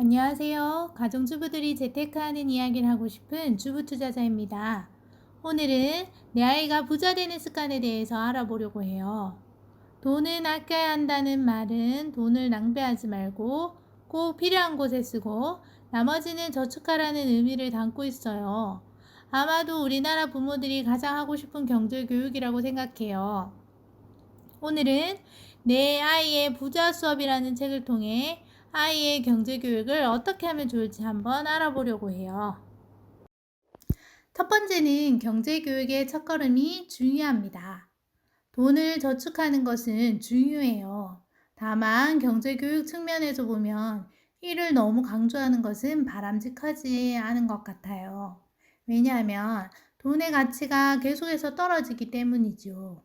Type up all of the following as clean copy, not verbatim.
안녕하세요. 가정주부들이 재테크하는 이야기를 하고 싶은 주부투자자입니다. 오늘은 내 아이가 부자 되는 습관에 대해서 알아보려고 해요. 돈은 아껴야 한다는 말은 돈을 낭비하지 말고 꼭 필요한 곳에 쓰고 나머지는 저축하라는 의미를 담고 있어요. 아마도 우리나라 부모들이 가장 하고 싶은 경제 교육이라고 생각해요. 오늘은 내 아이의 부자 수업이라는 책을 통해 아이의 경제 교육을 어떻게 하면 좋을지 한번 알아보려고 해요. 첫 번째는 경제 교육의 첫걸음이 중요합니다. 돈을 저축하는 것은 중요해요. 다만 경제 교육 측면에서 보면 이를 너무 강조하는 것은 바람직하지 않은 것 같아요. 왜냐하면 돈의 가치가 계속해서 떨어지기 때문이죠.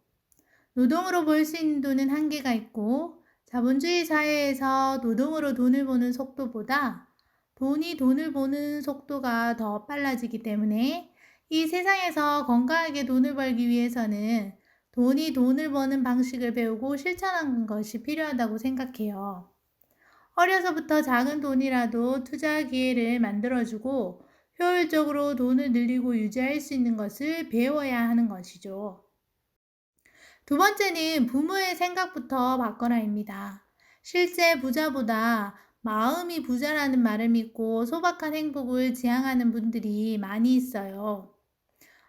노동으로 벌 수 있는 돈은 한계가 있고 자본주의 사회에서 노동으로 돈을 버는 속도보다 돈이 돈을 버는 속도가 더 빨라지기 때문에 이 세상에서 건강하게 돈을 벌기 위해서는 돈이 돈을 버는 방식을 배우고 실천하는 것이 필요하다고 생각해요. 어려서부터 작은 돈이라도 투자 기회를 만들어주고 효율적으로 돈을 늘리고 유지할 수 있는 것을 배워야 하는 것이죠. 두 번째는 부모의 생각부터 바꿔라입니다. 실제 부자보다 마음이 부자라는 말을 믿고 소박한 행복을 지향하는 분들이 많이 있어요.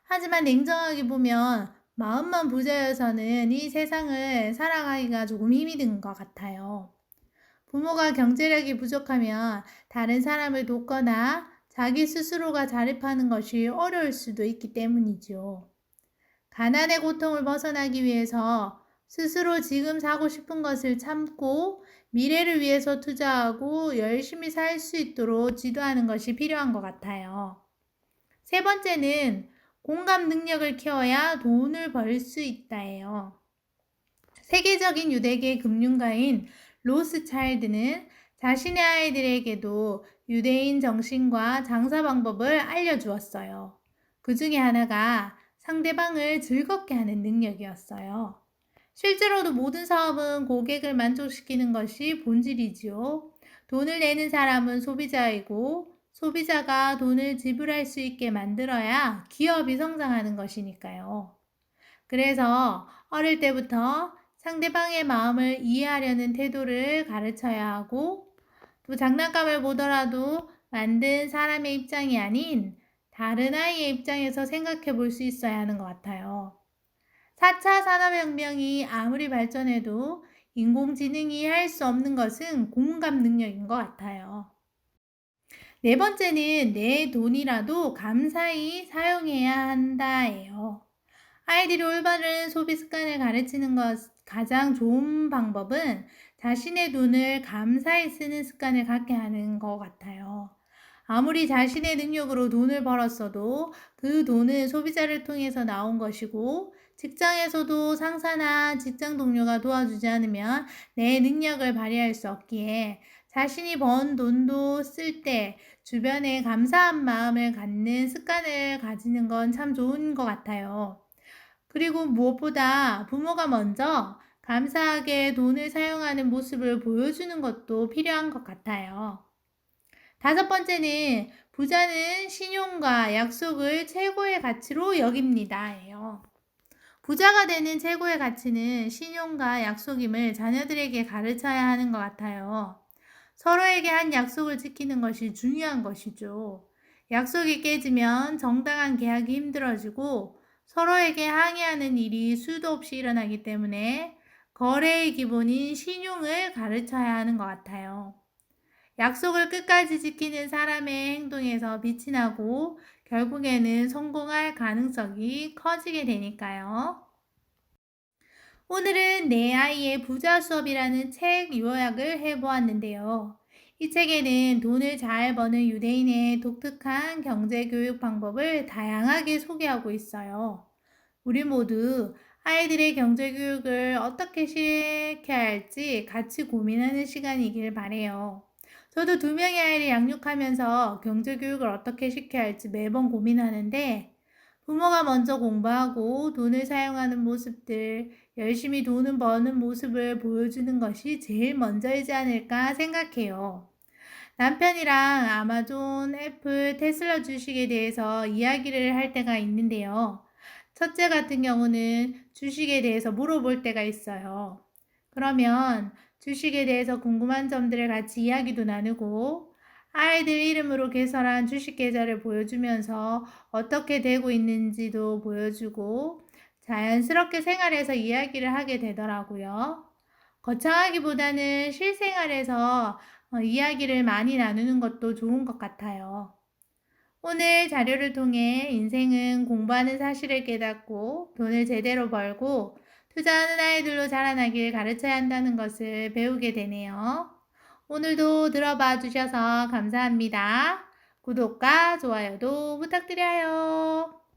하지만 냉정하게 보면 마음만 부자여서는 이 세상을 살아가기가 조금 힘이 든 것 같아요. 부모가 경제력이 부족하면 다른 사람을 돕거나 자기 스스로가 자립하는 것이 어려울 수도 있기 때문이죠. 가난의 고통을 벗어나기 위해서 스스로 지금 사고 싶은 것을 참고 미래를 위해서 투자하고 열심히 살 수 있도록 지도하는 것이 필요한 것 같아요. 세 번째는 공감 능력을 키워야 돈을 벌 수 있다예요. 세계적인 유대계 금융가인 로스차일드는 자신의 아이들에게도 유대인 정신과 장사 방법을 알려주었어요. 그 중에 하나가 상대방을 즐겁게 하는 능력이었어요. 실제로도 모든 사업은 고객을 만족시키는 것이 본질이지요. 돈을 내는 사람은 소비자이고 소비자가 돈을 지불할 수 있게 만들어야 기업이 성장하는 것이니까요. 그래서 어릴 때부터 상대방의 마음을 이해하려는 태도를 가르쳐야 하고 또 장난감을 보더라도 만든 사람의 입장이 아닌 다른 아이의 입장에서 생각해 볼 수 있어야 하는 것 같아요. 4차 산업혁명이 아무리 발전해도 인공지능이 할 수 없는 것은 공감 능력인 것 같아요. 네 번째는 내 돈이라도 감사히 사용해야 한다예요. 아이들이 올바른 소비 습관을 가르치는 것 가장 좋은 방법은 자신의 돈을 감사히 쓰는 습관을 갖게 하는 것 같아요. 아무리 자신의 능력으로 돈을 벌었어도 그 돈은 소비자를 통해서 나온 것이고 직장에서도 상사나 직장 동료가 도와주지 않으면 내 능력을 발휘할 수 없기에 자신이 번 돈도 쓸 때 주변에 감사한 마음을 갖는 습관을 가지는 건 참 좋은 것 같아요. 그리고 무엇보다 부모가 먼저 감사하게 돈을 사용하는 모습을 보여주는 것도 필요한 것 같아요. 다섯 번째는 부자는 신용과 약속을 최고의 가치로 여깁니다.예요. 부자가 되는 최고의 가치는 신용과 약속임을 자녀들에게 가르쳐야 하는 것 같아요. 서로에게 한 약속을 지키는 것이 중요한 것이죠. 약속이 깨지면 정당한 계약이 힘들어지고 서로에게 항의하는 일이 수도 없이 일어나기 때문에 거래의 기본인 신용을 가르쳐야 하는 것 같아요. 약속을 끝까지 지키는 사람의 행동에서 빛이 나고 결국에는 성공할 가능성이 커지게 되니까요. 오늘은 내 아이의 부자 수업이라는 책 요약을 해보았는데요. 이 책에는 돈을 잘 버는 유대인의 독특한 경제 교육 방법을 다양하게 소개하고 있어요. 우리 모두 아이들의 경제 교육을 어떻게 시켜야 할지 같이 고민하는 시간이길 바래요. 저도 두 명의 아이를 양육하면서 경제 교육을 어떻게 시켜야 할지 매번 고민하는데 부모가 먼저 공부하고 돈을 사용하는 모습들, 열심히 돈을 버는 모습을 보여주는 것이 제일 먼저이지 않을까 생각해요. 남편이랑 아마존, 애플, 테슬라 주식에 대해서 이야기를 할 때가 있는데요. 첫째 같은 경우는 주식에 대해서 물어볼 때가 있어요. 그러면 주식에 대해서 궁금한 점들을 같이 이야기도 나누고 아이들 이름으로 개설한 주식 계좌를 보여주면서 어떻게 되고 있는지도 보여주고 자연스럽게 생활에서 이야기를 하게 되더라고요. 거창하기보다는 실생활에서 이야기를 많이 나누는 것도 좋은 것 같아요. 오늘 자료를 통해 인생은 공부하는 사실을 깨닫고 돈을 제대로 벌고 투자하는 아이들로 자라나길 가르쳐야 한다는 것을 배우게 되네요. 오늘도 들어봐 주셔서 감사합니다. 구독과 좋아요도 부탁드려요.